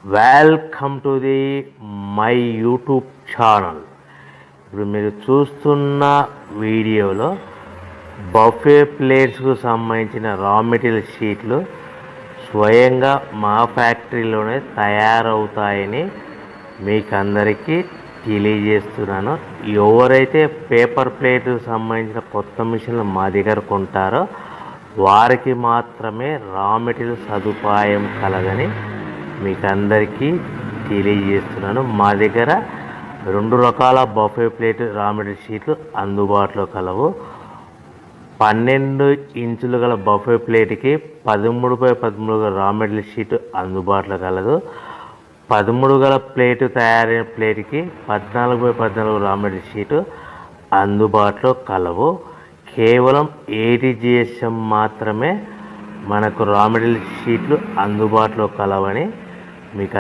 Welcome to the my YouTube channel. ఇప్పుడు మీరు చూస్తున్న వీడియోలో బఫే ప్లేట్స్కు సంబంధించిన రా మెటీరియల్ షీట్లు స్వయంగా మా ఫ్యాక్టరీలోనే తయారవుతాయని మీకు అందరికీ తెలియజేస్తున్నాను. ఎవరైతే పేపర్ ప్లేట్కు సంబంధించిన కొత్త మిషన్లు మా దగ్గర కొంటారో వారికి మాత్రమే రా మెటీరియల్ సదుపాయం కలదని మీకు అందరికీ తెలియజేస్తున్నాను. మా దగ్గర 2 రకాల బఫే ప్లేట్ రా మెటీరియల్ షీట్లు అందుబాటులో కలవు. 12 ఇంచులు గల బఫే ప్లేట్కి 13x13 గల రా మెటీరియల్ షీట్ అందుబాటులో కలదు. 13 గల ప్లేటు తయారైన ప్లేట్కి 14x14 రా మెటీరియల్ షీటు అందుబాటులో కలవు. కేవలం ATGSM మాత్రమే మనకు రా మెటీరియల్ షీట్లు అందుబాటులో కలవని మీకు